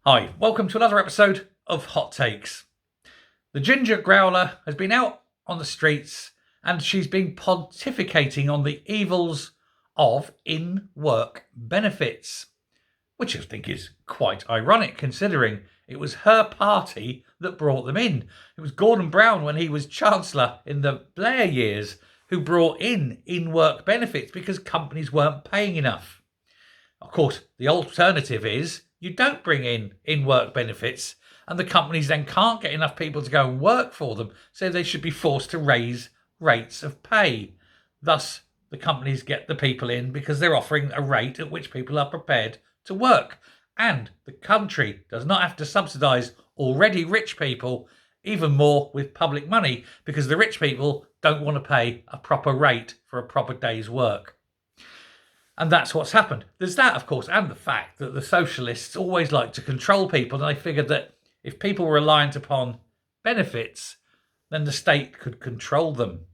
Hi, welcome to another episode of Hot Takes. The ginger growler has been out on the streets and she's been pontificating on the evils of in-work benefits, which I think is quite ironic considering it was her party that brought them in. It was Gordon Brown when he was Chancellor in the Blair years who brought in-work benefits because companies weren't paying enough. Of course, the alternative is you don't bring in-work benefits and the companies then can't get enough people to go and work for them, so they should be forced to raise rates of pay. Thus, the companies get the people in because they're offering a rate at which people are prepared to work. And the country does not have to subsidise already rich people even more with public money because the rich people don't want to pay a proper rate for a proper day's work. And that's what's happened. There's that, of course, and the fact that the socialists always like to control people. And they figured that if people were reliant upon benefits, then the state could control them.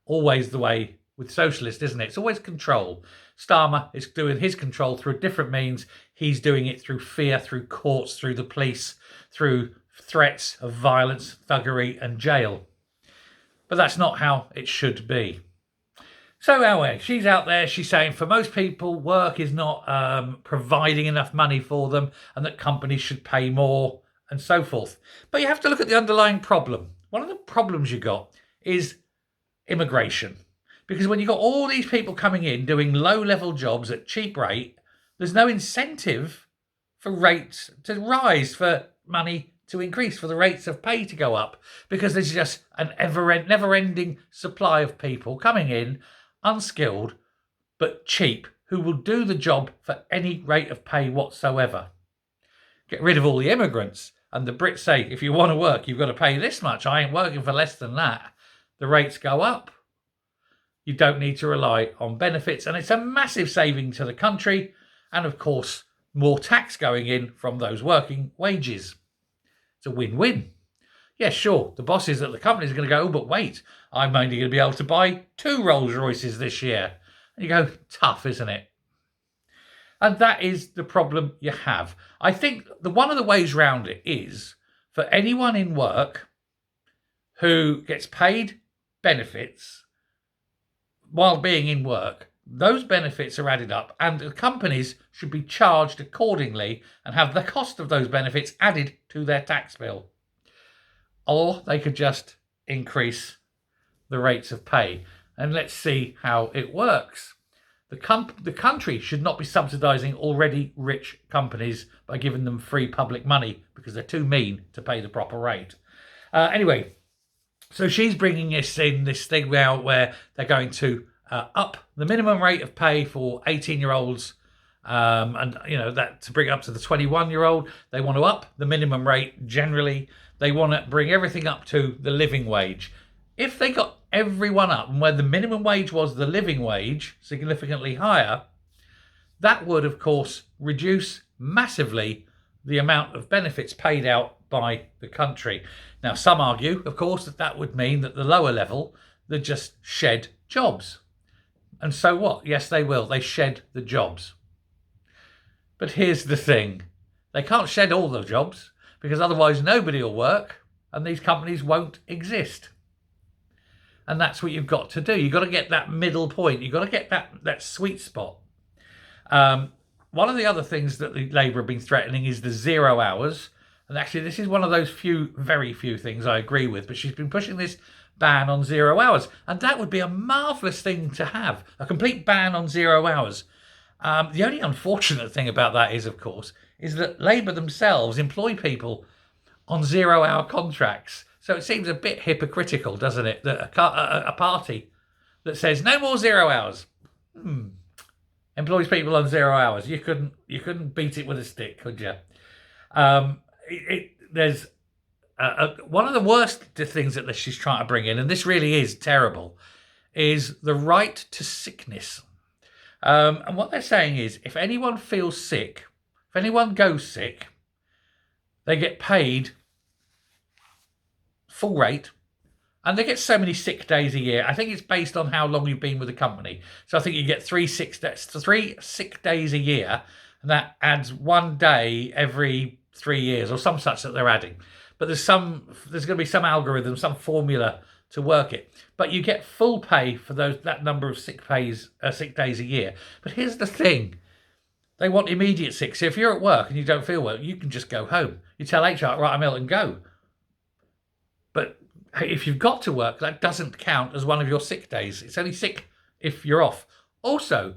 Always the way with socialists, isn't it? It's always control. Starmer is doing his control through different means. He's doing it through fear, through courts, through the police, through threats of violence, thuggery and jail. But that's not how it should be. So anyway, she's out there, she's saying for most people, work is not providing enough money for them and that companies should pay more and so forth. But you have to look at the underlying problem. One of the problems you got is immigration. Because when you've got all these people coming in doing low-level jobs at cheap rate, there's no incentive for rates to rise, for money to increase, for the rates of pay to go up, because there's just an never-ending supply of people coming in unskilled but cheap who will do the job for any rate of pay whatsoever. Get rid of all the immigrants and the Brits say if you want to work you've got to pay this much. I ain't working for less than that. The rates go up. You don't need to rely on benefits and it's a massive saving to the country and of course more tax going in from those working wages. It's a win-win. Yeah, sure, the bosses at the companies are going to go, oh, but wait, I'm only going to be able to buy 2 Rolls Royces this year. And you go, tough, isn't it? And that is the problem you have. I think one of the ways round it is for anyone in work who gets paid benefits while being in work, those benefits are added up and the companies should be charged accordingly and have the cost of those benefits added to their tax bill. Or they could just increase the rates of pay. And let's see how it works. The country should not be subsidising already rich companies by giving them free public money because they're too mean to pay the proper rate. Anyway, so she's bringing this thing out where they're going to up the minimum rate of pay for 18-year-olds and, you know, that to bring it up to the 21-year-old. They want to up the minimum rate generally. They want to bring everything up to the living wage. If they got everyone up and where the minimum wage was the living wage, significantly higher, that would, of course, reduce massively the amount of benefits paid out by the country. Now, some argue, of course, that that would mean that the lower level, they just shed jobs. And so what? Yes, they will. They shed the jobs. But here's the thing. They can't shed all the jobs because otherwise nobody will work and these companies won't exist. And that's what you've got to do. You've got to get that middle point. You've got to get that sweet spot. One of the other things that the Labour have been threatening is the 0 hours. And actually, this is one of those very few things I agree with. But she's been pushing this ban on 0 hours. And that would be a marvellous thing to have, a complete ban on 0 hours. The only unfortunate thing about that is, of course, is that Labour themselves employ people on 0 hour contracts. So it seems a bit hypocritical, doesn't it, that a party that says no more 0 hours employs people on 0 hours. You couldn't beat it with a stick, could you? There's one of the worst things that she's trying to bring in, and this really is terrible, is the right to sickness. And what they're saying is if anyone feels sick, if anyone goes sick, they get paid full rate and they get so many sick days a year. I think it's based on how long you've been with the company. So I think you get 3 sick days a year, and that adds 1 day every 3 years or some such that they're adding. But there's going to be some algorithm, some formula to work it. But you get full pay for that number of sick days a year. But here's the thing. They want immediate sick. So if you're at work and you don't feel well, you can just go home. You tell HR, right, I'm ill, and go. But if you've got to work, that doesn't count as one of your sick days. It's only sick if you're off. Also,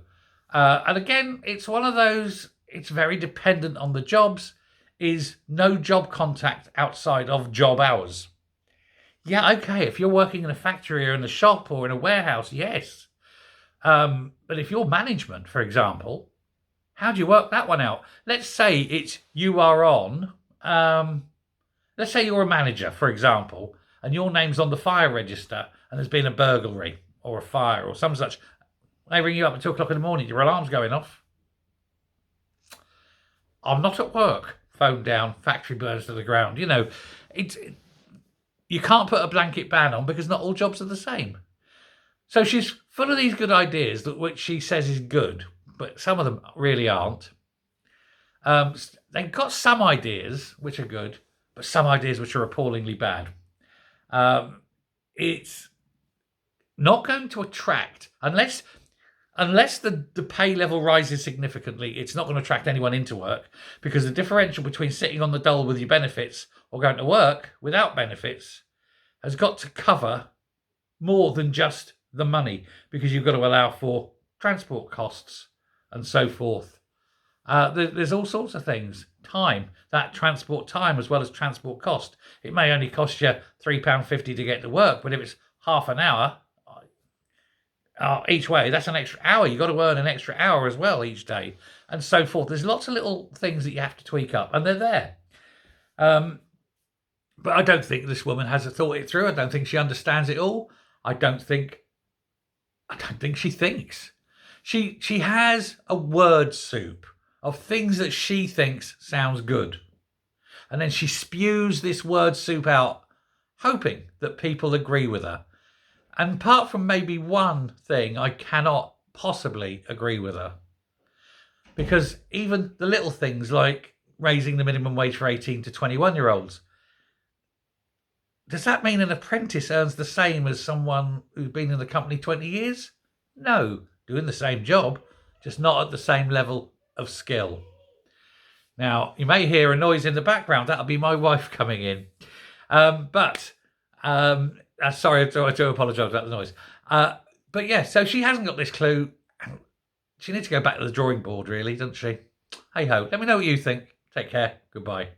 and again, it's one of those, it's very dependent on the jobs, is no job contact outside of job hours. Yeah, okay, if you're working in a factory or in a shop or in a warehouse, yes. But if you're management, for example, how do you work that one out? Let's say let's say you're a manager, for example, and your name's on the fire register and there's been a burglary or a fire or some such. They ring you up at 2 o'clock in the morning, your alarm's going off. I'm not at work. Phone down, factory burns to the ground. You can't put a blanket ban on because not all jobs are the same. So she's full of these good ideas, which she says is good, but some of them really aren't. They've got some ideas which are good, but some ideas which are appallingly bad. It's not going to attract, unless the pay level rises significantly, it's not going to attract anyone into work, because the differential between sitting on the dole with your benefits or going to work without benefits has got to cover more than just the money, because you've got to allow for transport costs and so forth. There's all sorts of things. Time, that transport time as well as transport cost. It may only cost you £3.50 to get to work, but if it's half an hour each way, that's an extra hour. You've got to earn an extra hour as well each day, and so forth. There's lots of little things that you have to tweak up, and they're there. But I don't think this woman has thought it through. I don't think she understands it all. I don't think she thinks. She has a word soup of things that she thinks sounds good. And then she spews this word soup out, hoping that people agree with her. And apart from maybe one thing, I cannot possibly agree with her. Because even the little things like raising the minimum wage for 18 to 21-year-olds, does that mean an apprentice earns the same as someone who's been in the company 20 years? No, doing the same job, just not at the same level of skill. Now, you may hear a noise in the background. That'll be my wife coming in. Sorry, I do apologise about the noise. But yeah, so she hasn't got this clue. She needs to go back to the drawing board, really, doesn't she? Hey ho, let me know what you think. Take care. Goodbye.